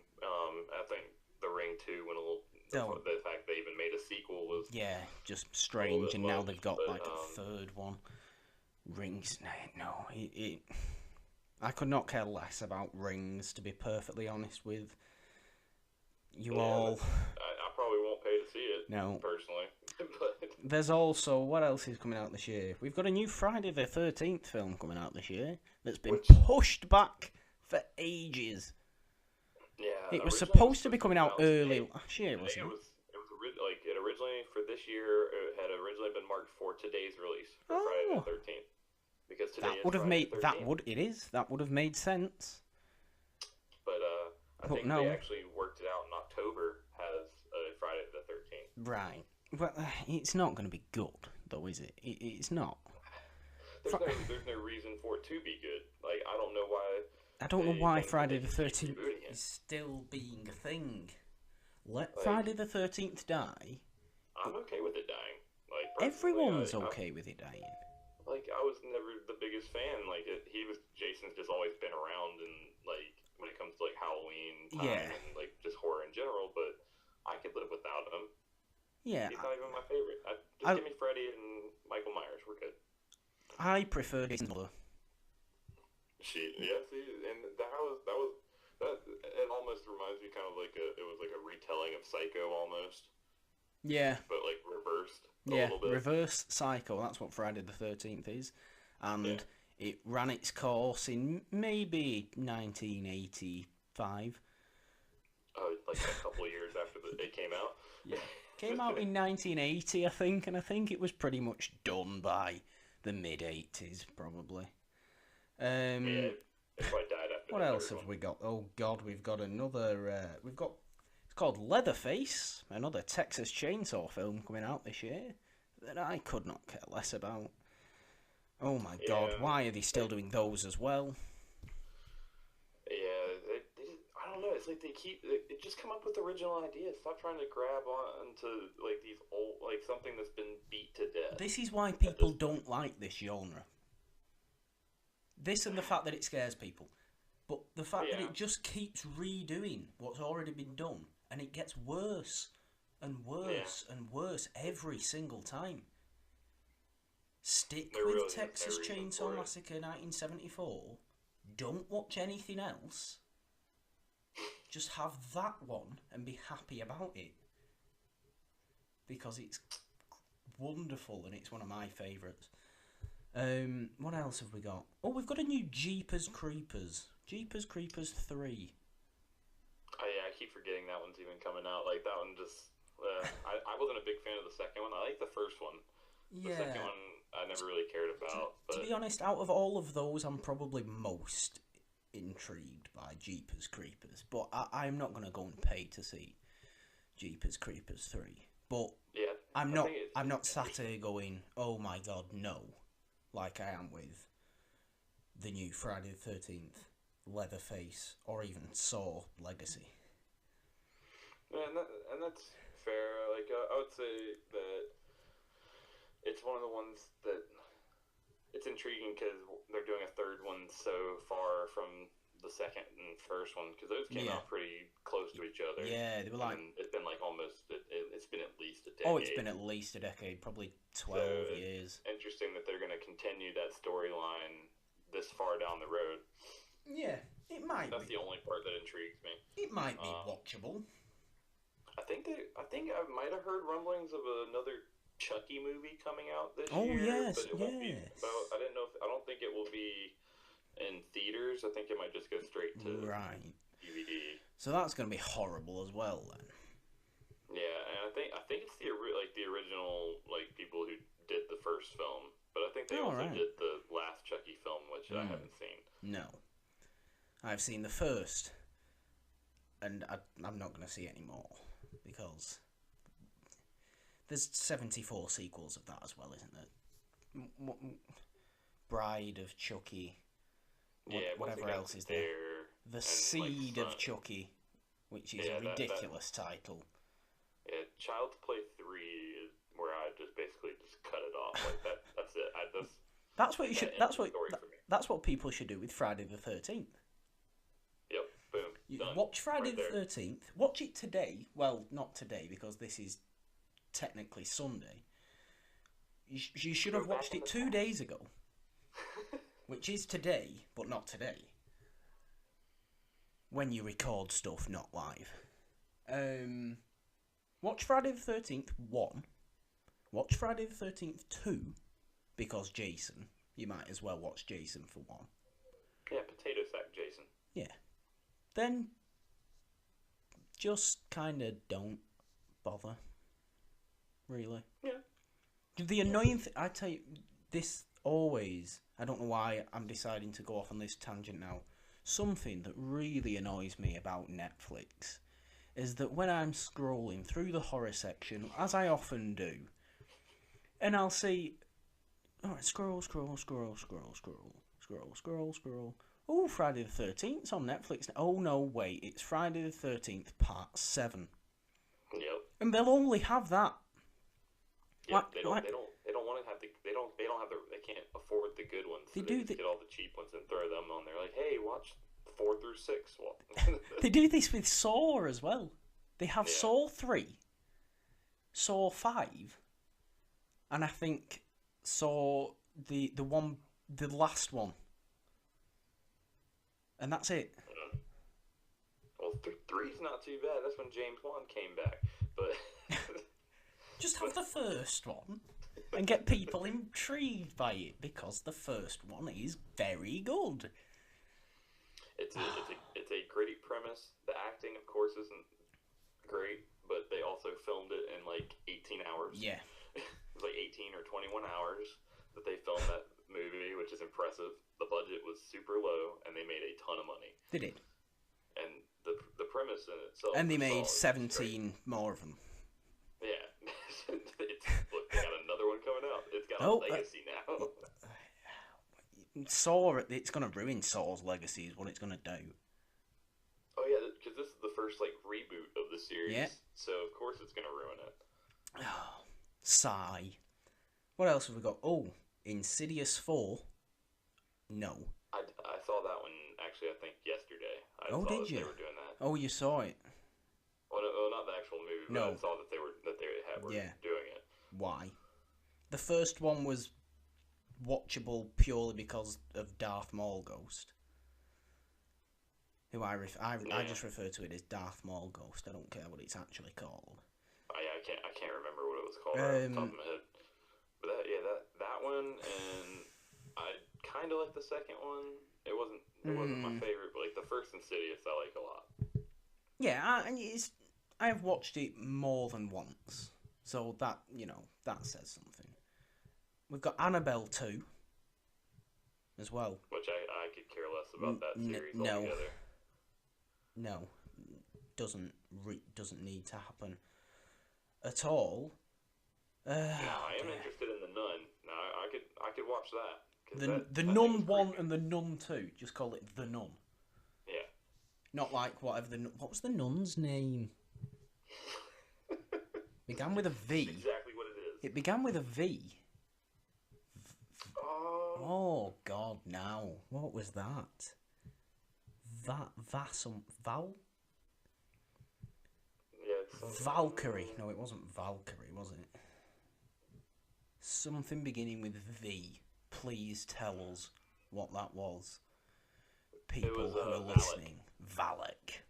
I think the Ring 2 went a little. The fact they even made a sequel was just strange, and now they've got like a third one. Rings, no, I could not care less about Rings, to be perfectly honest with you all. I probably won't pay to see it. No, personally. But there's also, what else is coming out this year? We've got a new Friday the 13th film coming out this year that's been pushed back for ages. Yeah, it was supposed to be coming out early last year, wasn't it? It originally, for this year, it had originally been marked for today's release, for Friday the 13th. Because today that would have made that would have made sense. But I think they actually worked it out in October as Friday the 13th. Right. Well, it's not going to be good, though, is it? It's not. There's no reason for it to be good. Like, I don't know why. I don't know why Friday the 13th is still being a thing. Let Friday the 13th die. I'm okay with it dying. Like, everyone's okay with it dying. Like, I was never the biggest fan. Like, Jason's just always been around, and like when it comes to like Halloween time and like just horror in general. But I could live without him. Yeah, he's not even my favorite. Just give me Freddy and Michael Myers. We're good. I prefer Jason's mother. See, and that it almost reminds me kind of like it was like a retelling of Psycho almost. Yeah. But like reversed a little bit. Reversed Psycho, that's what Friday the 13th is. And it ran its course in maybe 1985. Oh, like a couple of years after it came out? Yeah. Came out in 1980, I think, and I think it was pretty much done by the mid-80s, probably. It probably died after what else have we got? Oh God, we've got another. It's called Leatherface, another Texas Chainsaw film coming out this year that I could not care less about. Oh my God, why are they still doing those as well? Yeah, I don't know. It's like they just come up with original ideas. Stop trying to grab onto like these old, like something that's been beat to death. This is why people don't like this genre. This and the fact that it scares people. But the fact that it just keeps redoing what's already been done, and it gets worse and worse and worse every single time. Stick with Texas Chainsaw Massacre 1974. Don't watch anything else. Just have that one and be happy about it. Because it's wonderful and it's one of my favourites. What else have we got? Oh, we've got a new Jeepers Creepers. Jeepers Creepers 3. Oh yeah, I keep forgetting that one's even coming out. Like, that one just... I wasn't a big fan of the second one. I like the first one. The second one I never really cared about. To be honest, out of all of those, I'm probably most intrigued by Jeepers Creepers. But I'm not going to go and pay to see Jeepers Creepers 3. But yeah, I'm I not. think it's I'm just not sat interesting. here going, "Oh my God, no," like I am with the new Friday the 13th, Leatherface, or even Saw Legacy. Yeah, and that's fair. Like I would say that it's one of the ones that it's intriguing because they're doing a third one so far from the second and first one because those came Yeah. out pretty close to each other. Yeah, they were And like, then it's been like almost it's been at least a oh, it's been decade. at least a decade, probably So 12 it's years. interesting that they're going to continue that storyline this far down the road. Yeah, it might That's be. the only part that intrigues me. It might be Um, watchable. I think I might have heard rumblings of another Chucky movie coming out this Oh, year, yes, but it won't be about. yes. I didn't know. I don't think it will be in theaters. I think it might just go straight to Right. DVD. So that's going to be horrible as well, then. Yeah, and I think it's like the original like people who did the first film, but I think they All also right. did the last Chucky film, which I haven't seen. No. I've seen the first, and I'm not going to see any more, because there's 74 sequels of that as well, isn't there? Bride of Chucky, Yeah, once whatever it got else to is there. there, The and, Seed like, of Chucky, which is Yeah, a ridiculous title. Yeah, Child's Play 3 is where I just basically just cut it off. Like that's it. That's what you should. That ends the story for me. That's what people should do with Friday the 13th. Yep, boom, You done. watch Friday Right the there. 13th. Watch it today. Well, not today because this is technically Sunday. You should have Go back watched in it the 2 past. days ago, which is today, but not today. When you record stuff, not live. Watch Friday the 13th 1. Watch Friday the 13th 2, because Jason. You might as well watch Jason for 1. Yeah, potato sack Jason. Yeah. Then just kind of don't bother. Really. Yeah. The annoying thing, I tell you, this always, I don't know why I'm deciding to go off on this tangent now. Something that really annoys me about Netflix is that when I'm scrolling through the horror section, as I often do, and I'll see, alright, scroll. Oh, Friday the 13th's on Netflix. Oh no, wait, it's Friday the 13th, part 7. Yep. And they'll only have that. Yeah, they don't want to have they can't afford the good ones. So They they do just get all the cheap ones and throw them on there. Like, hey, watch 4 through 6. Well, They do this with Saw as well. They have Yeah. Saw 3, Saw 5, and I think Saw the last one. And that's it. Well, 3's not too bad. That's when James Wan came back. But Just have the first one and get people intrigued by it, because the first one is very good. it's a gritty premise. The acting, of course, isn't great, but they also filmed it in like 18 hours. Yeah. It was like 18 or 21 hours that they filmed that movie, which is impressive. The budget was super low, and they made a ton of money. They did. And the premise in itself. And they is made solid. It's 17 more of them. great. Yeah. Look, they got another one coming out. It's got a legacy now. Saw, it's going to ruin Saw's legacy is what it's going to do. Oh yeah, because this is the first like reboot of the series. Yeah. So of course it's gonna ruin it. Sigh. What else have we got? Oh, Insidious 4. No. I saw that one actually. I think yesterday. I Oh, saw did that you? They were doing that. Oh, you saw it. Well, no, not the actual movie. But No. I saw that they were doing it. Why? The first one was watchable purely because of Darth Maul Ghost. Who I just refer to it as Darth Maul Ghost. I don't care what it's actually called. I can't remember what it was called off the top of my head. But that one, and I kind of like the second one. It wasn't my favorite, but like the first Insidious, I like a lot. Yeah, I have watched it more than once, so that that says something. We've got Annabelle 2 as well. Which I could care less about that series altogether. No, doesn't need to happen at all. Now I am Dear. interested in the Nun. Now I could watch that because The that thing Nun is 1 creepy. and the Nun 2. Just call it the Nun. Yeah. Not like whatever the... What was the Nun's name? Began with a That's V. exactly what it is. It began with a V. Um. Oh, God, now. What was that? Val? Yeah. It's something, Valkyrie. No, it wasn't Valkyrie, was it? Something beginning with V. Please tell us what that was. People was, who are Valak. listening. Valak.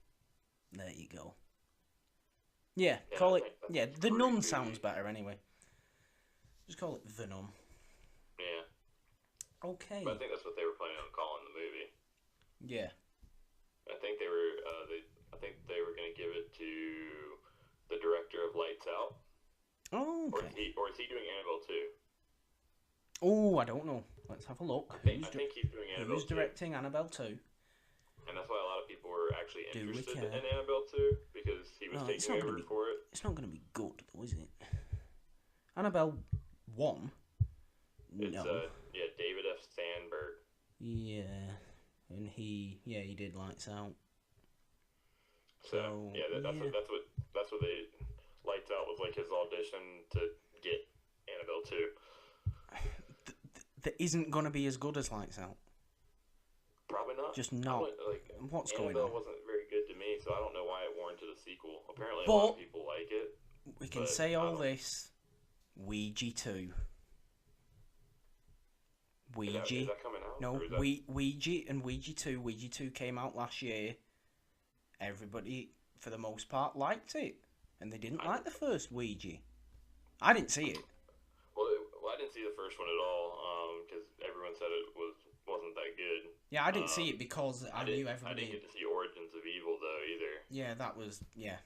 There you go. Yeah, Yeah, call I it... think that's Yeah, a the Nun creepy. sounds better anyway. Just call it the Nun. Yeah. Okay. But I think that's what they were planning on calling the movie. Yeah. I think they were. I think they were going to give it to the director of Lights Out. Oh, Or okay. is he doing Annabelle too? Oh, I don't know. Let's have a look. I think he's doing Annabelle Who's too. directing Annabelle 2? And that's why a lot of people were actually Do we interested care? in Annabelle 2 because he was Oh, it's taking not gonna over be- for it. It's not going to be good, though, is it? Annabelle 1? It's No. David F. Sandberg. Yeah. And he did Lights Out. So that's what they Lights Out was like his audition to get Annabelle 2. That isn't going to be as good as Lights Out. Probably not. Just not. What's going Annabelle on? wasn't very good to me, so I don't know why it warranted a sequel. Apparently, a But- lot of people like it. We can but say I all don't- this. Ouija 2. Is Ouija. that coming out? No, Or is that- Ouija and Ouija 2. Ouija 2 came out last year. Everybody, for the most part, liked it. And they didn't like the first Ouija. I didn't see it. Well, I didn't see the first one at all because everyone said it wasn't that good. Yeah, I didn't see it because I knew I everybody... didn't get to see Origins of Evil, though, either. Yeah, that was... Yeah.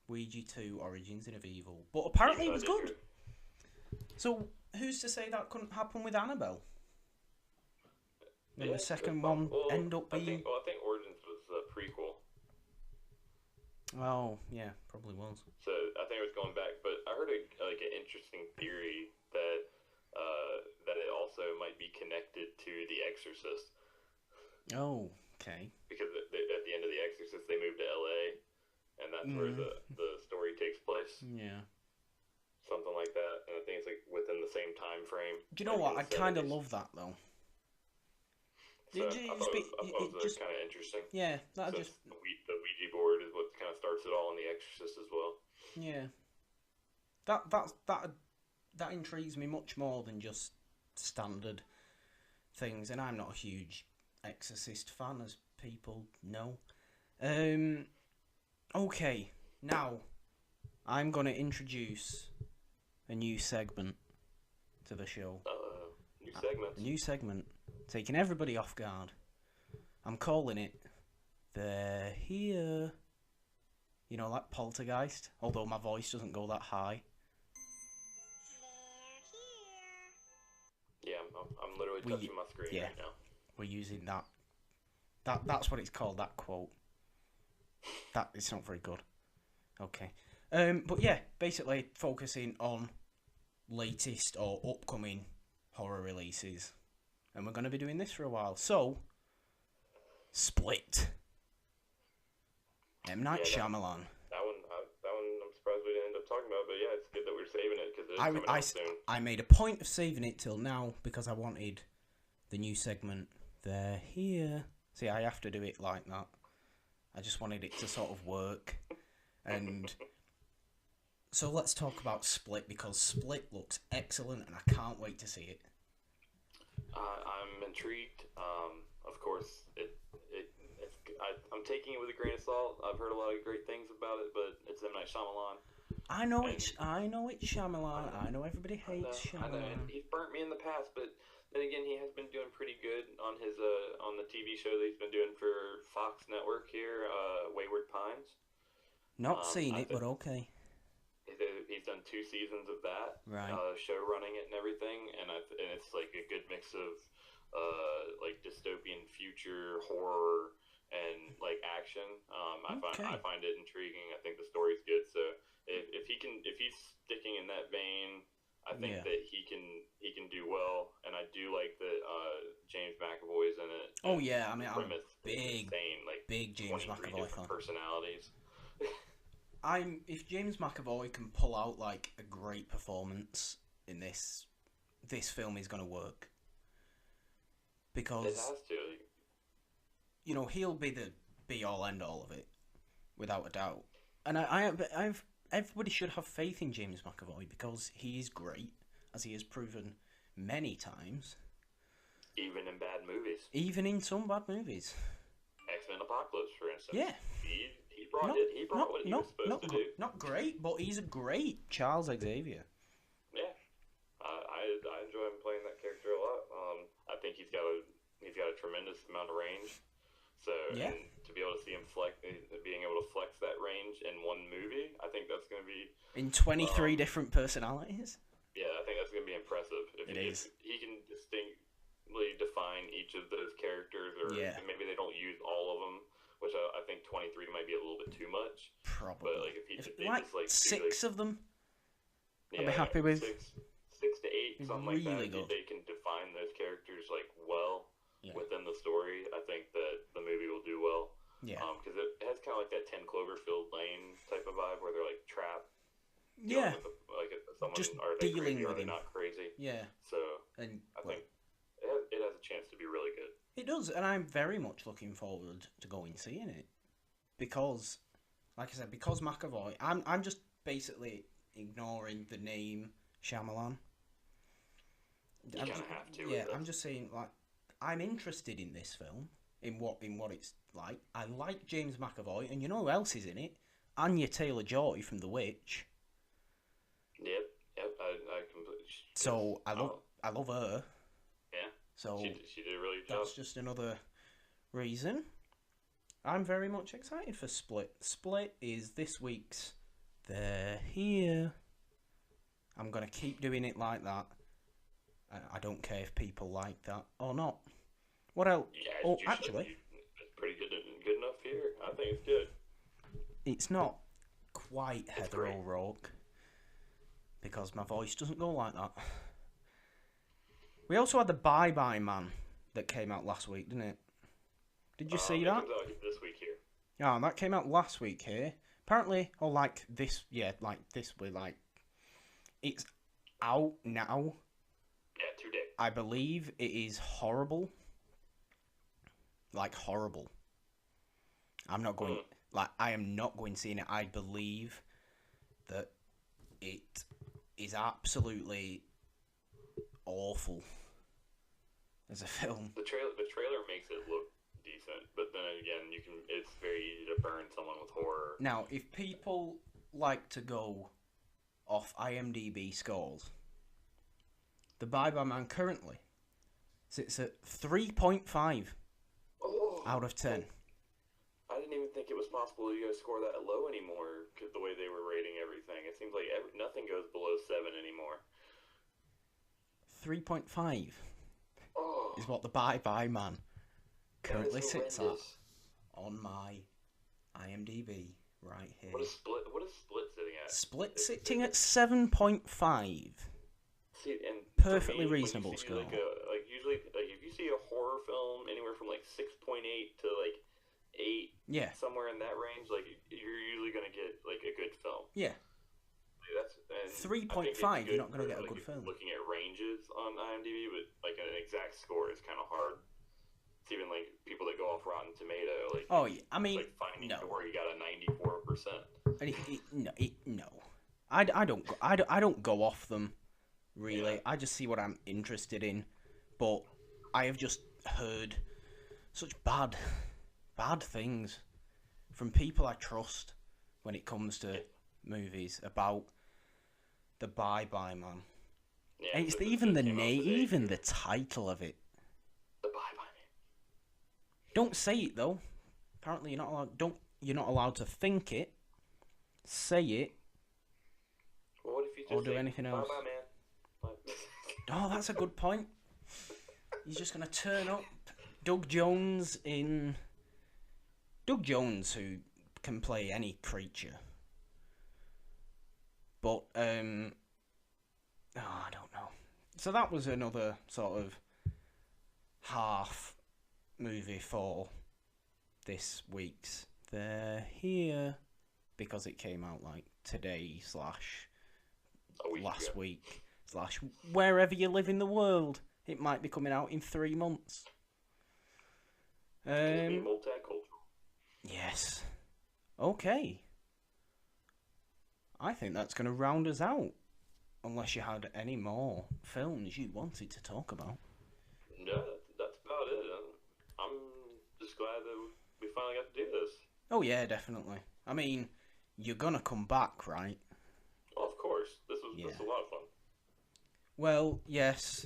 Ouija 2, Origins of Evil. But apparently it was good. So, who's to say that couldn't happen with Annabelle? And the second one end up being... I think Origins was the prequel. Oh, yeah, probably was. So I think it was going back, but I heard an interesting theory that it also might be connected to The Exorcist. Oh, okay. Because at the end of The Exorcist, they moved to LA, and that's where the story takes place. Yeah. Something like that, and I think it's like within the same time frame. Do you know what? I kind of love that, though. So I thought it was kind of interesting. Yeah, that So just... the Ouija board is what kind of starts it all in The Exorcist as well. Yeah. That intrigues me much more than just standard things, and I'm not a huge Exorcist fan, as people know. Okay, now I'm gonna introduce a new segment to the show. New segments. A new segment, taking everybody off guard. I'm calling it They're Here. You know, like Poltergeist, although my voice doesn't go that high. Yeah, I'm literally touching my screen right now. We're using that. That's what it's called, that quote. That it's not very good. Okay. But yeah, basically focusing on latest or upcoming horror releases. And we're going to be doing this for a while. So, Split. M. Night Shyamalan. That one, I'm surprised we didn't end up talking about, but yeah, it's good that we're saving it because it's coming out soon. I made a point of saving it till now because I wanted the new segment. They're Here. See, I have to do it like that. I just wanted it to sort of work. And so let's talk about Split, because Split looks excellent and I can't wait to see it. I'm intrigued. Of course, I'm taking it with a grain of salt. I've heard a lot of great things about it, but it's M. Night Shyamalan. I know it's Shyamalan. I know everybody hates Shyamalan. I know, he's burnt me in the past, but then again, he has been doing pretty good on his on the TV show that he's been doing for Fox Network here, Wayward Pines. Not seen it, but okay. He's done 2 seasons of that, Right. Show running it and everything, and it's like a good mix of like dystopian future horror and like action. I find it intriguing. I think the story's good. So if he's sticking in that vein, I think Yeah. that he can do well, and I do like that James McAvoy's in it. Oh yeah, I mean, The I'm premise is insane, like big James 23 McAvoy different fan. personalities. If James McAvoy can pull out like a great performance in this film is gonna work. Because It has to. you know, he'll be the be all end all of it, without a doubt. And everybody should have faith in James McAvoy because he is great, as he has proven many times. Even in bad movies. Even in some bad movies. X-Men Apocalypse, for instance. Yeah. He brought what he was supposed to do. Not great, but he's a great Charles Xavier. Yeah. I enjoy him playing that character a lot. I think he's got a tremendous amount of range. So Yeah. and to be able to see him being able to flex that range in one movie, I think that's going to be In 23 different personalities. Yeah, I think that's going to be impressive. If he can distinctly define each of those characters, or maybe they don't use all of them, which I think 23 might be a little bit too much. Probably. But like if they like just like six of them, yeah, I'd be happy with. Six to eight, something really like that. Good. If they can define those characters like well within the story, I think that the movie will do well. Yeah. Because it has kind of like that 10 Cloverfield Lane type of vibe where they're like trapped. Yeah. Like someone, Just are they dealing crazy, with are they him. not crazy? Yeah. So And I think it has a chance to be really good. It does, and I'm very much looking forward to going and seeing it because, like I said, because McAvoy, I'm just basically ignoring the name Shyamalan. You kind of have to. Yeah, I'm just saying, like, I'm interested in this film, in what it's like. I like James McAvoy, and you know who else is in it? Anya Taylor-Joy from The Witch. Yep. I completely. So I love her. Yeah. So she did a really good job. That's just another reason. I'm very much excited for Split. Split is this week's They're Here. I'm gonna keep doing it like that. I don't care if people like that or not. What else? Yeah, actually, it's pretty good enough here. I think it's good. It's not quite Heather O'Rourke because my voice doesn't go like that. We also had the Bye Bye Man that came out last week, didn't it? Did you see that? It comes out this week here. Yeah, that came out last week here. Apparently, or like this week, it's out now. Yeah, 2 days. I believe it is horrible. Like, horrible. I am not going seeing it. I believe that it is absolutely awful as a film. The trailer makes it look decent, but then again, it's very easy to burn someone with horror. Now, if people like to go off IMDb scores, the Bye Bye Man currently sits at 3.5 out of 10. I didn't even think it was possible you guys score that low anymore, because the way they were rating everything. It seems like nothing goes below 7 anymore. 3.5 is what the Bye Bye Man currently sits at on my IMDb right here. What is Split sitting at? Split sitting at 7.5. See, and perfectly me, reasonable score. score. Usually, if you see a horror film anywhere from 6.8 to 8, yeah, somewhere in that range, you're usually gonna get a good film. Yeah. 3.5, you're not gonna get a good film. Looking at ranges on IMDb, but an exact score is kind of hard. It's even people that go off Rotten Tomato. Oh yeah, I mean, Finding no. Dory got a 94%. No. I don't go off them. Really, Yeah. I just see what I'm interested in, but I have just heard such bad things from people I trust when it comes to movies about the Bye Bye Man. Yeah, And it's this even the just came out name, today. even the title of it. The Bye Bye Man. Don't say it though. Apparently, you're not allowed to think it, say it, Well, what if you just or do say, anything else. Bye Bye Man. Oh, that's a good point. He's just going to turn up. Doug Jones, who can play any creature. But Oh, I don't know. So that was another sort of half movie for this week's They're Here, because it came out like today slash last week slash wherever you live in the world. It might be coming out in 3 months. Be multicultural. Yes. Okay. I think that's going to round us out. Unless you had any more films you wanted to talk about. No, that's about it. I'm just glad that we finally got to do this. Oh yeah, definitely. I mean, you're gonna come back, right? Oh, of course. This was a lot of fun. Well, yes.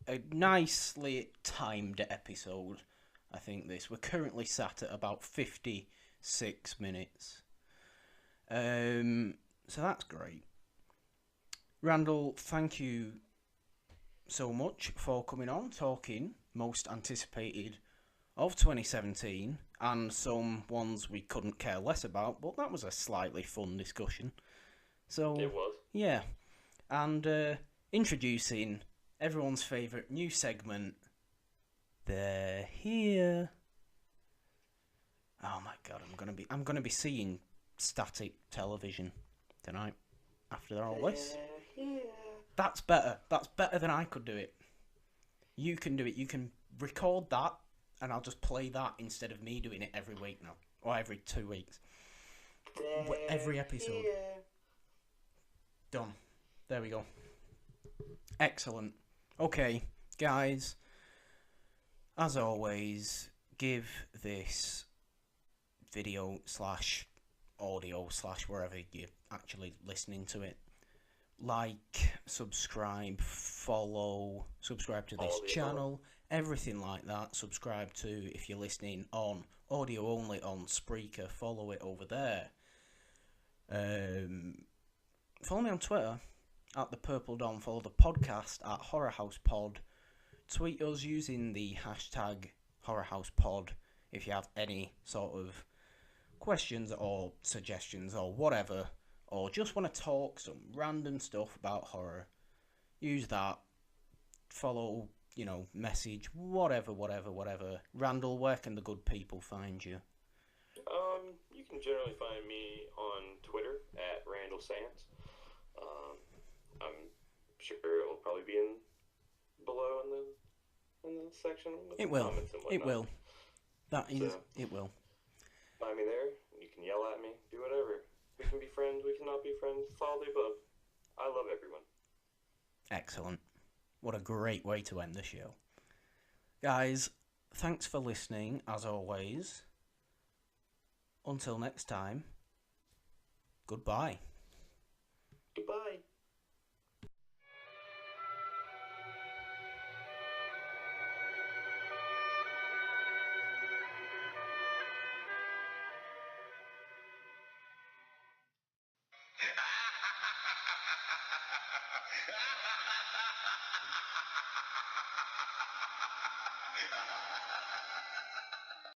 A nicely timed episode, I think this. We're currently sat at about 56 minutes. So that's great. Randall, thank you so much for coming on, talking most anticipated of 2017, and some ones we couldn't care less about, but that was a slightly fun discussion. So it was. Yeah. And introducing everyone's favourite new segment, They're Here. Oh my god, I'm gonna be seeing static television tonight after all this. That's better. That's better than I could do it. You can do it. You can record that, and I'll just play that instead of me doing it every week now, or every 2 weeks. Every episode. Done. There we go. Excellent. Okay, guys. As always, give this video slash audio slash wherever you're actually listening to it, like, subscribe, follow, subscribe to this channel, everything like that. Subscribe to, if you're listening on audio only on Spreaker, follow it over there. Follow me on Twitter at the Purple Dawn. Follow the podcast at HorrorHouse Pod. Tweet us using the hashtag HorrorHousePod if you have any sort of questions or suggestions or whatever, or just want to talk some random stuff about horror. Use that. Follow, message, whatever. Randall, where can the good people find you? You can generally find me on Twitter at Randall Sands. I'm sure it will probably be below in the section with it will. Comments and It will. It will. Find me there. You can yell at me. Do whatever. We can be friends. We cannot be friends. It's all the above. I love everyone. Excellent. What a great way to end the show. Guys, thanks for listening, as always. Until next time, goodbye. Goodbye.